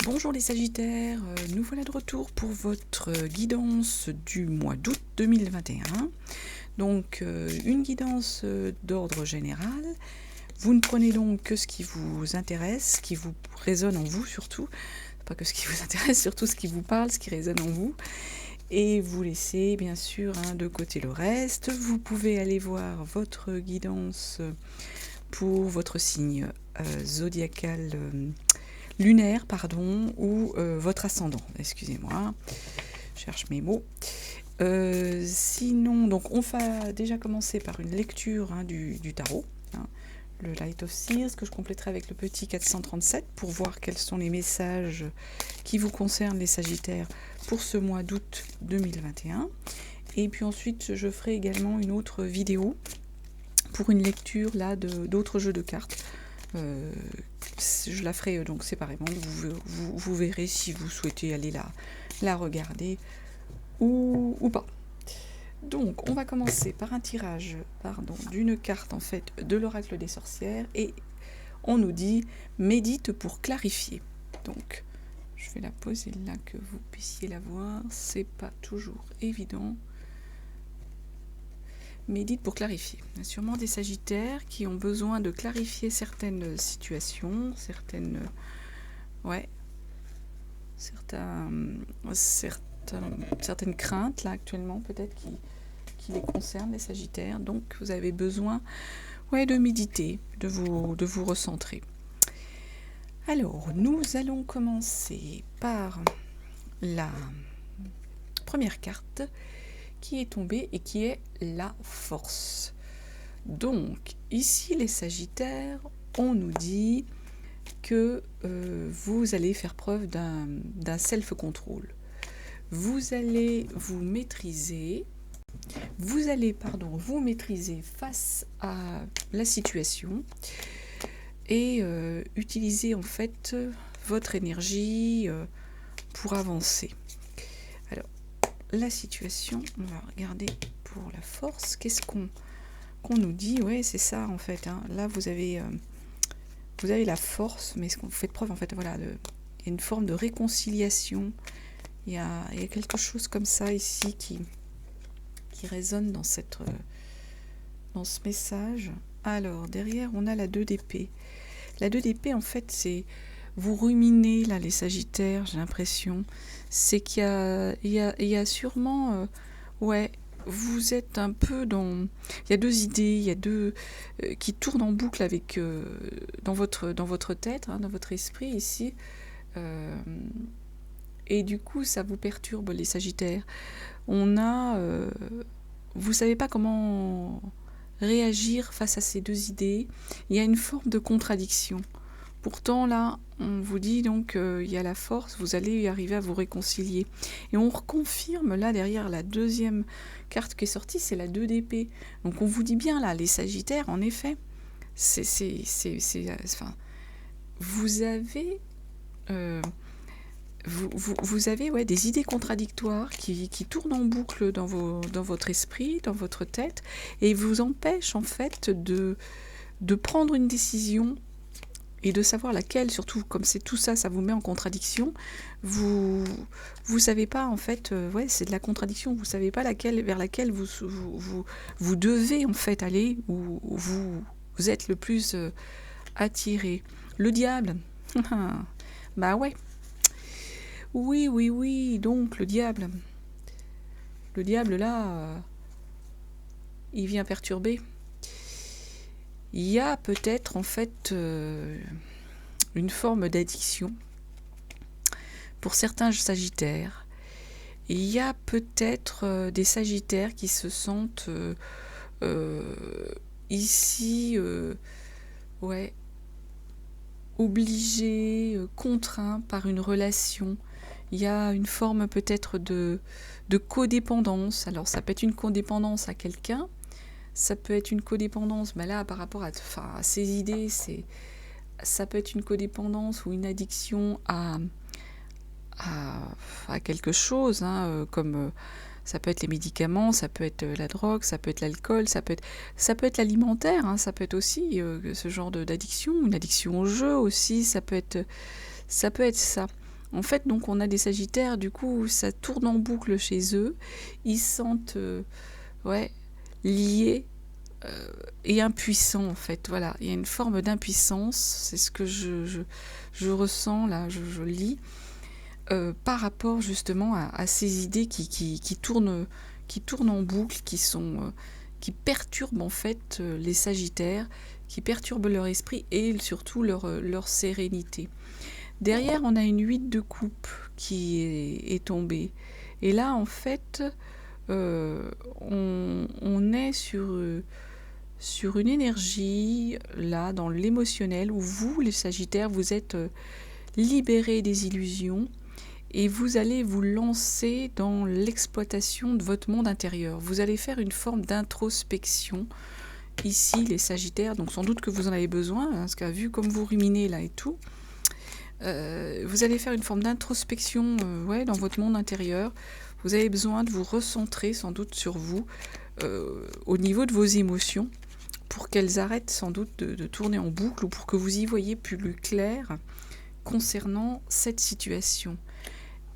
Bonjour les Sagittaires, nous voilà de retour pour votre guidance du mois d'août 2021. Donc une guidance d'ordre général. Vous ne prenez donc que ce qui vous intéresse, ce qui vous résonne en vous surtout. Pas que ce qui vous intéresse, surtout ce qui vous parle, ce qui résonne en vous. Et vous laissez bien sûr de côté le reste. Vous pouvez aller voir votre guidance pour votre signe zodiacal lunaire, pardon, ou votre ascendant. Excusez-moi, je cherche mes mots. Sinon, donc on va déjà commencer par une lecture du tarot, le Light of Seers, que je compléterai avec le petit 437 pour voir quels sont les messages qui vous concernent les Sagittaires pour ce mois d'août 2021. Et puis ensuite, je ferai également une autre vidéo pour une lecture là d'autres jeux de cartes. Je la ferai donc séparément. Vous verrez si vous souhaitez aller la regarder ou pas. Donc, on va commencer par un tirage d'une carte en fait de l'oracle des sorcières et on nous dit médite pour clarifier. Donc, je vais la poser là que vous puissiez la voir. C'est pas toujours évident. Médite pour clarifier. Il y a sûrement des Sagittaires qui ont besoin de clarifier certaines situations, certaines craintes là actuellement peut-être qui les concernent, les Sagittaires. Donc vous avez besoin de méditer, de vous recentrer. Alors nous allons commencer par la première carte qui est tombée et qui est la force. Donc ici les Sagittaires, on nous dit que vous allez faire preuve d'un self-control. Vous allez vous maîtriser, vous maîtriser face à la situation et utiliser en fait votre énergie pour avancer. Alors, la situation, on va regarder pour la force, qu'est-ce qu'on nous dit? Ouais, c'est ça en fait. Là, vous avez la force, mais ce qu'on fait preuve en fait, il y a une forme de réconciliation. Il y a quelque chose comme ça ici qui résonne dans ce message. Alors, derrière, on a la 2 d'épée. La 2 d'épée, en fait, c'est... Vous ruminez, là, les Sagittaires, j'ai l'impression. C'est qu'il y a sûrement... vous êtes un peu dans... Il y a 2 idées, il y a 2... qui tournent en boucle avec... dans votre tête, dans votre esprit, ici. Et du coup, ça vous perturbe, les Sagittaires. Vous ne savez pas comment réagir face à ces 2 idées. Il y a une forme de contradiction. Pourtant, là, on vous dit donc il y a la force, vous allez arriver à vous réconcilier. Et on reconfirme, là, derrière la 2e carte qui est sortie, c'est la 2 d'épée. Donc on vous dit bien, là, les Sagittaires, en effet, vous avez... vous avez des idées contradictoires qui tournent en boucle dans votre esprit, dans votre tête, et vous empêchent en fait de prendre une décision et de savoir laquelle, surtout comme c'est tout ça, ça vous met en contradiction. Vous savez pas en fait, c'est de la contradiction. Vous savez pas vers laquelle vous devez en fait aller, où vous êtes le plus attiré. Le diable, bah ouais. Oui, donc le diable. Le diable, là, il vient perturber. Il y a peut-être, en fait, une forme d'addiction pour certains Sagittaires. Il y a peut-être des Sagittaires qui se sentent ici, obligés, contraints par une relation. Il y a une forme peut-être de codépendance. Alors ça peut être une codépendance à quelqu'un, ça peut être une codépendance, là par rapport à ces idées, ça peut être une codépendance ou une addiction à quelque chose, comme ça peut être les médicaments, ça peut être la drogue, ça peut être l'alcool, ça peut être l'alimentaire, ça peut être aussi ce genre d'addiction, une addiction au jeu aussi, ça peut être ça. En fait, donc on a des Sagittaires, du coup, ça tourne en boucle chez eux. Ils se sentent ouais, liés et impuissants, en fait. Voilà, il y a une forme d'impuissance, c'est ce que je ressens, là, je lis, par rapport justement à ces idées qui tournent en boucle, qui perturbent en fait les Sagittaires, qui perturbent leur esprit et surtout leur sérénité. Derrière, on a une 8 de coupe qui est tombée. Et là, en fait, on est sur une énergie, là, dans l'émotionnel, où vous, les Sagittaires, vous êtes libérés des illusions et vous allez vous lancer dans l'exploitation de votre monde intérieur. Vous allez faire une forme d'introspection. Ici, les Sagittaires, donc sans doute que vous en avez besoin, hein, parce que vu comme vous ruminez là et tout, vous allez faire une forme d'introspection ouais, dans votre monde intérieur. Vous avez besoin de vous recentrer sans doute sur vous, au niveau de vos émotions, pour qu'elles arrêtent sans doute de tourner en boucle, ou pour que vous y voyez plus clair concernant cette situation.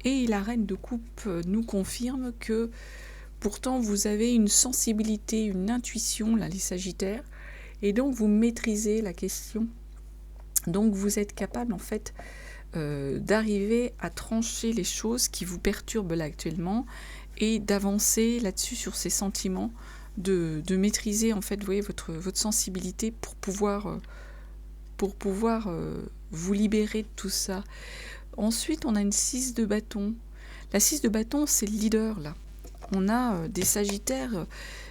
Et la reine de coupe nous confirme que pourtant vous avez une sensibilité, une intuition, là les Sagittaires, et donc vous maîtrisez la question. Donc vous êtes capable en fait d'arriver à trancher les choses qui vous perturbent là actuellement et d'avancer là-dessus sur ces sentiments, de maîtriser en fait, vous voyez, votre sensibilité pour pouvoir vous libérer de tout ça. Ensuite, on a une 6 de bâton. La 6 de bâton, c'est le leader là. On a des Sagittaires,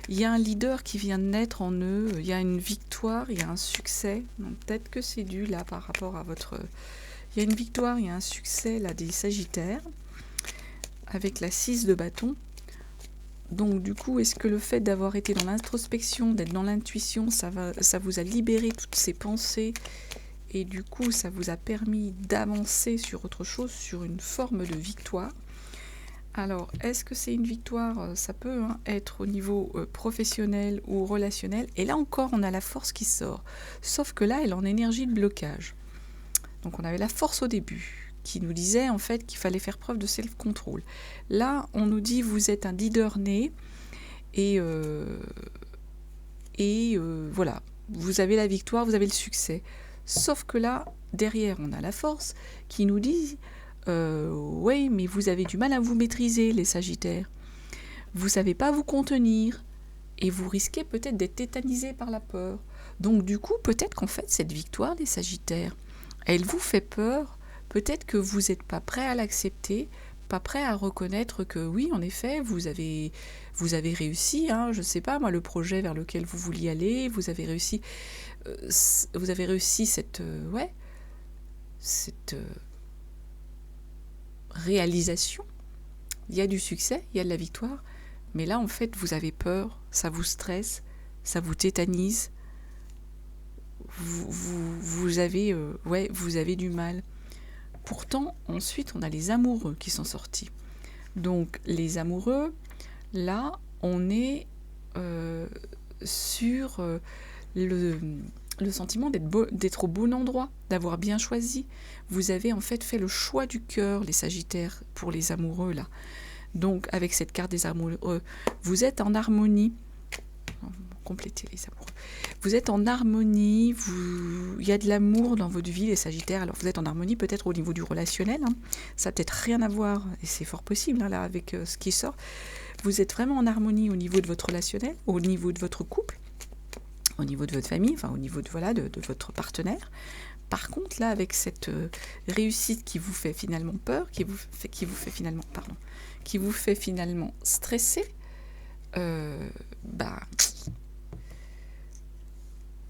il y a un leader qui vient de naître en eux, il y a une victoire, il y a un succès. Donc peut-être que c'est dû là par rapport à votre... Il y a une victoire, il y a un succès là des Sagittaires, avec la 6 de bâton. Donc du coup, est-ce que le fait d'avoir été dans l'introspection, d'être dans l'intuition, ça vous a libéré toutes ces pensées, et du coup, ça vous a permis d'avancer sur autre chose, sur une forme de victoire? Alors, est-ce que c'est une victoire? Ça peut être au niveau professionnel ou relationnel. Et là encore, on a la force qui sort. Sauf que là, elle est en énergie de blocage. Donc on avait la force au début, qui nous disait en fait qu'il fallait faire preuve de self-control. Là, on nous dit vous êtes un leader né, et voilà, vous avez la victoire, vous avez le succès. Sauf que là, derrière, on a la force qui nous dit oui, mais vous avez du mal à vous maîtriser, les Sagittaires. Vous ne savez pas vous contenir, et vous risquez peut-être d'être tétanisé par la peur. Donc du coup, peut-être qu'en fait, cette victoire, les Sagittaires, elle vous fait peur. Peut-être que vous n'êtes pas prêt à l'accepter, pas prêt à reconnaître que oui, en effet, vous avez réussi, je ne sais pas moi, le projet vers lequel vous vouliez aller, vous avez réussi cette réalisation. Il y a du succès, il y a de la victoire, mais là en fait vous avez peur, ça vous stresse, ça vous tétanise, vous avez du mal. Pourtant, ensuite, on a les amoureux qui sont sortis. Donc, les amoureux, là, on est sur le sentiment d'être au bon endroit, d'avoir bien choisi. Vous avez en fait le choix du cœur, les Sagittaires, pour les amoureux, là. Donc, avec cette carte des amoureux, vous êtes en harmonie. Compléter les amoureux. Vous êtes en harmonie, il y a de l'amour dans votre vie, les Sagittaires. Alors vous êtes en harmonie peut-être au niveau du relationnel, ça n'a peut-être rien à voir, et c'est fort possible là avec ce qui sort. Vous êtes vraiment en harmonie au niveau de votre relationnel, au niveau de votre couple, au niveau de votre famille, enfin au niveau de votre partenaire. Par contre là, avec cette réussite qui vous fait finalement peur, qui vous fait finalement stresser,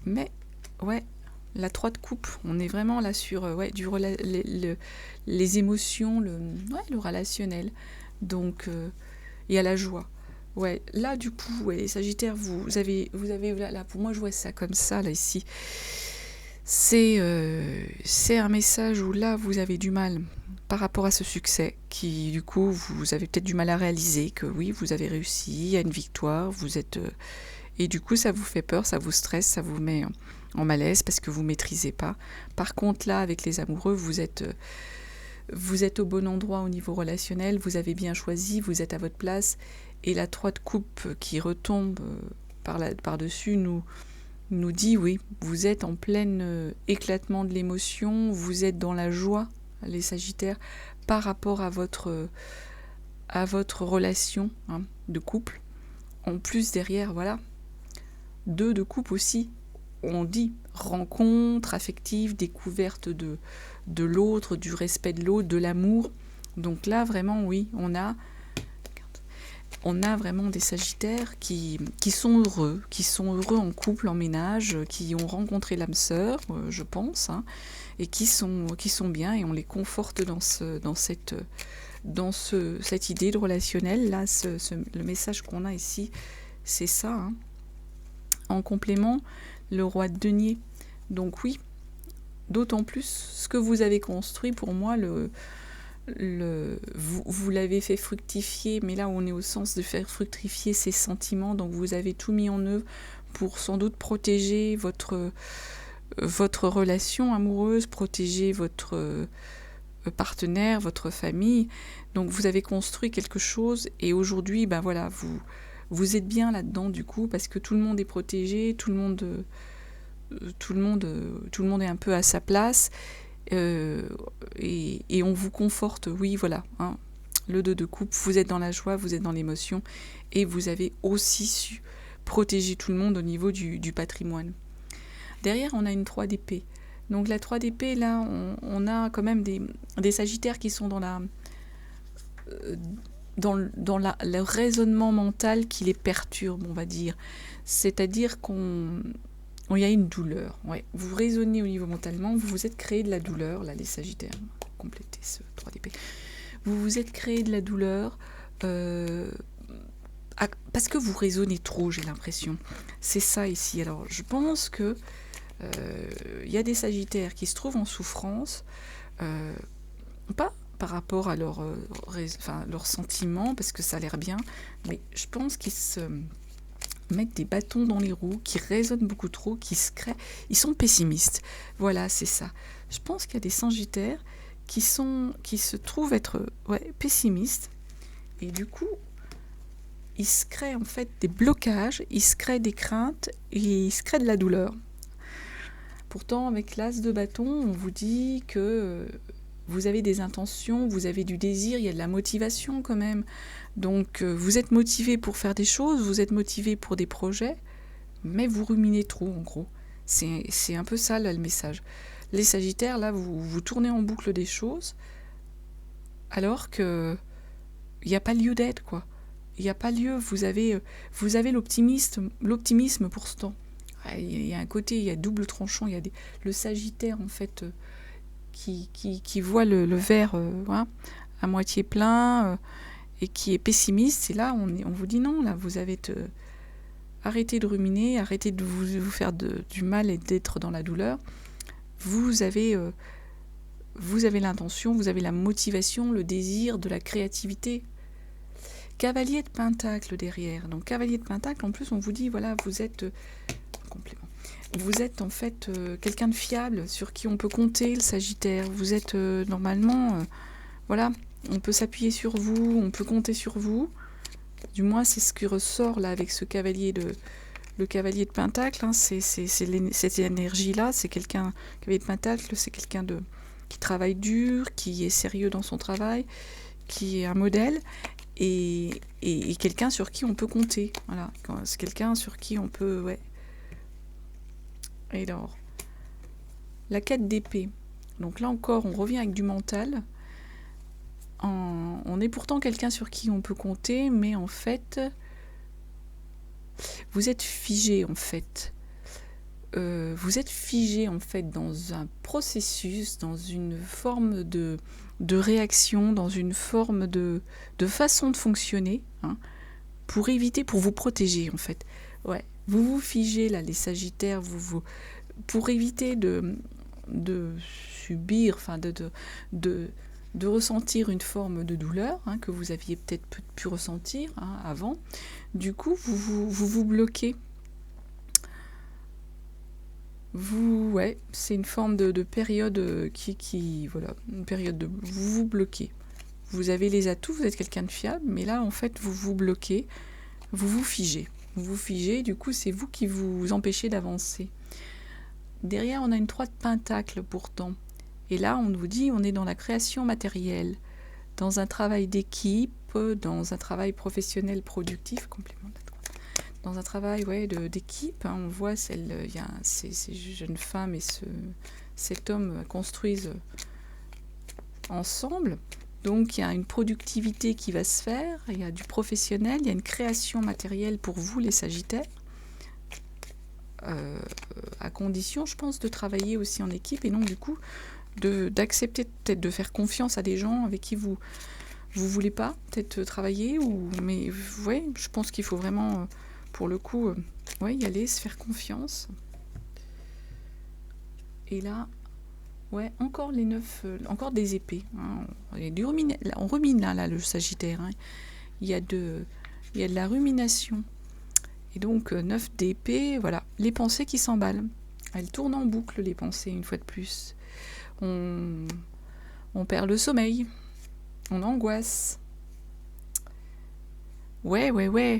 mais ouais, la 3 de coupe, on est vraiment là sur les émotions, le relationnel. Donc il y a la joie. Ouais, là du coup, les Sagittaires, vous avez là, pour moi je vois ça comme ça là ici. C'est un message où là vous avez du mal par rapport à ce succès, qui du coup vous avez peut-être du mal à réaliser que oui, vous avez réussi, il y a une victoire, vous êtes et du coup ça vous fait peur, ça vous stresse, ça vous met en malaise parce que vous maîtrisez pas. Par contre là, avec les amoureux, vous êtes vous êtes au bon endroit au niveau relationnel, vous avez bien choisi, vous êtes à votre place, et la 3 de coupe qui retombe par-dessus nous dit, oui, vous êtes en plein éclatement de l'émotion, vous êtes dans la joie, les Sagittaires, par rapport à votre relation de couple. En plus, derrière, voilà, 2 de coupe aussi, on dit rencontre affective, découverte de l'autre, du respect de l'autre, de l'amour. Donc là, vraiment, oui, on a vraiment des Sagittaires qui sont heureux en couple, en ménage, qui ont rencontré l'âme sœur, je pense, et qui sont bien, et on les conforte dans cette idée de relationnel. Là, le message qu'on a ici, c'est ça. En complément, le roi de denier. Donc oui, d'autant plus ce que vous avez construit, pour moi, vous l'avez fait fructifier, mais là on est au sens de faire fructifier ses sentiments, donc vous avez tout mis en œuvre pour sans doute protéger votre relation amoureuse, protéger votre partenaire, votre famille. Donc vous avez construit quelque chose, et aujourd'hui, ben voilà, vous êtes bien là-dedans du coup, parce que tout le monde est protégé, tout le monde est un peu à sa place, et on vous conforte, oui, voilà, le 2 de coupe, vous êtes dans la joie, vous êtes dans l'émotion, et vous avez aussi su protéger tout le monde au niveau du patrimoine. Derrière, on a une 3 d'épée. Donc la 3 d'épée, là, on a quand même des Sagittaires qui sont dans le raisonnement mental qui les perturbe, on va dire. C'est-à-dire il y a une douleur. Ouais. Vous raisonnez au niveau mentalement, vous vous êtes créé de la douleur, là, les Sagittaires, complétez ce 3 d'épée. Vous vous êtes créé de la douleur parce que vous raisonnez trop, j'ai l'impression. C'est ça ici. Alors, je pense que y a des Sagittaires qui se trouvent en souffrance, pas par rapport à leurs sentiments, parce que ça a l'air bien, mais je pense qu'ils se mettent des bâtons dans les roues, qui raisonnent beaucoup trop, qui se créent. Ils sont pessimistes. Voilà, c'est ça. Je pense qu'il y a des Sagittaires qui se trouvent être pessimistes, et du coup, ils se créent en fait des blocages, ils se créent des craintes, et ils se créent de la douleur. Pourtant, avec l'as de bâton, on vous dit que vous avez des intentions, vous avez du désir, il y a de la motivation quand même. Donc, vous êtes motivé pour faire des choses, vous êtes motivé pour des projets, mais vous ruminez trop, en gros. C'est un peu ça, là, le message. Les Sagittaires, là, vous tournez en boucle des choses, alors que il n'y a pas lieu d'être, quoi. Il n'y a pas lieu, vous avez l'optimisme pour ce temps. Il y a un côté, il y a double tranchant, il y a le Sagittaire, en fait, qui voit le verre à moitié plein, et qui est pessimiste. Et là, on vous dit non, là, vous avez arrêtez de ruminer, arrêtez de vous faire du mal et d'être dans la douleur. Vous avez l'intention, vous avez la motivation, le désir, de la créativité. Cavalier de Pentacle derrière. Donc, Cavalier de Pentacle, en plus, on vous dit, voilà, vous êtes... complément. Vous êtes en fait quelqu'un de fiable, sur qui on peut compter, le Sagittaire. Vous êtes normalement... voilà, on peut s'appuyer sur vous, on peut compter sur vous. Du moins, c'est ce qui ressort là avec ce cavalier le cavalier de Pentacle. C'est cette énergie-là. C'est quelqu'un... Cavalier de Pentacle, c'est quelqu'un qui travaille dur, qui est sérieux dans son travail, qui est un modèle, et quelqu'un sur qui on peut compter. Voilà, c'est quelqu'un sur qui on peut... Ouais. Et alors, la 4 d'épée. Donc là encore, on revient avec du mental. On est pourtant quelqu'un sur qui on peut compter, mais en fait, vous êtes figé en fait. Vous êtes figé en fait dans un processus, dans une forme de réaction, dans une forme de façon de fonctionner, pour vous protéger en fait. Ouais. Vous vous figez là, les Sagittaires, pour éviter de subir, enfin de ressentir une forme de douleur que vous aviez peut-être pu ressentir avant. Du coup, vous bloquez. Ouais, c'est une forme de période voilà, une période de vous vous bloquez. Vous avez les atouts, vous êtes quelqu'un de fiable, mais là, en fait, vous vous bloquez, vous vous figez. Vous vous figez, du coup, c'est vous qui vous empêchez d'avancer. Derrière, on a une 3 de pentacle pourtant. Et là, on vous dit, on est dans la création matérielle, dans un travail d'équipe, dans un travail professionnel productif, complément de la 3. Dans un travail d'équipe, hein, on voit ces jeunes femmes et cet homme construisent ensemble. Donc il y a une productivité qui va se faire, il y a du professionnel, il y a une création matérielle pour vous les Sagittaires, à condition, je pense, de travailler aussi en équipe et donc du coup d'accepter peut-être de faire confiance à des gens avec qui vous voulez pas peut-être travailler, mais ouais, je pense qu'il faut vraiment, pour le coup, y aller, se faire confiance. Et là, ouais, encore les 9, encore des épées. Hein. On rumine là, le Sagittaire. Hein. Il y a de la rumination. Et donc, 9 d'épée, voilà. Les pensées qui s'emballent. Elles tournent en boucle, les pensées, une fois de plus. On perd le sommeil. On angoisse. Ouais.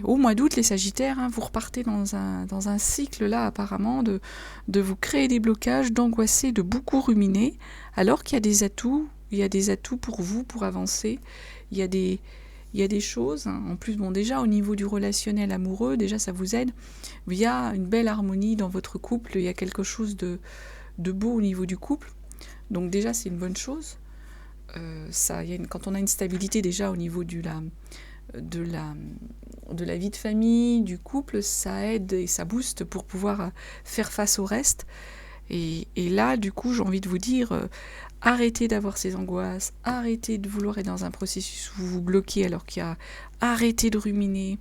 Au mois d'août, les Sagittaires, hein, vous repartez dans un cycle là, apparemment, de vous créer des blocages, d'angoisser, de beaucoup ruminer, alors qu'il y a des atouts. Il y a des atouts pour vous, pour avancer. Il y a des choses. Hein. En plus, bon, déjà, au niveau du relationnel amoureux, déjà, ça vous aide. Il y a une belle harmonie dans votre couple. Il y a quelque chose de beau au niveau du couple. Donc déjà, c'est une bonne chose. Quand on a une stabilité déjà au niveau de la vie de famille, du couple, ça aide et ça booste pour pouvoir faire face au reste. Et là, du coup, j'ai envie de vous dire, arrêtez d'avoir ces angoisses, arrêtez de vouloir être dans un processus où vous vous bloquez alors qu'il y a... Arrêtez de ruminer.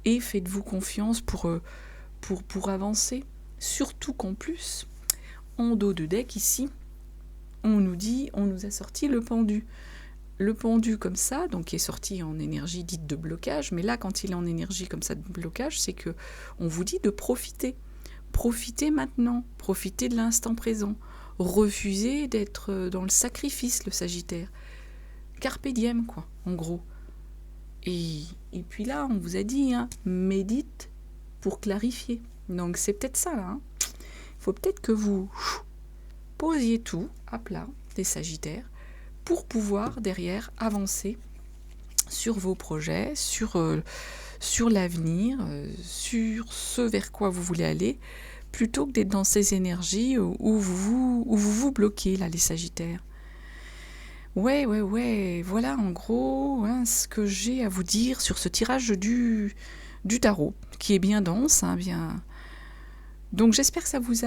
Et faites-vous confiance pour avancer. Surtout qu'en plus, en dos de deck, ici, on nous a sorti le pendu. Le pendu comme ça, donc qui est sorti en énergie dite de blocage, mais là quand il est en énergie comme ça de blocage, c'est que on vous dit de profiter. Profitez maintenant, profitez de l'instant présent. Refusez d'être dans le sacrifice, le Sagittaire. Carpe diem, quoi, en gros. Et puis là, on vous a dit, hein, médite pour clarifier. Donc c'est peut-être ça, là. Il faut peut-être que vous posiez tout à plat, les Sagittaires, pour pouvoir derrière avancer sur vos projets, sur l'avenir, sur ce vers quoi vous voulez aller, plutôt que d'être dans ces énergies où vous bloquez, là, les Sagittaires. Ouais, voilà en gros, hein, ce que j'ai à vous dire sur ce tirage du tarot, qui est bien dense, hein, bien... Donc j'espère que ça vous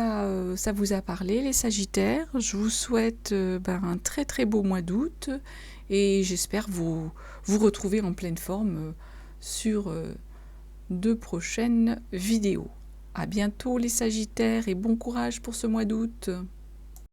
a parlé, les Sagittaires. Je vous souhaite un très très beau mois d'août et j'espère vous retrouver en pleine forme sur de prochaines vidéos. À bientôt les Sagittaires et bon courage pour ce mois d'août.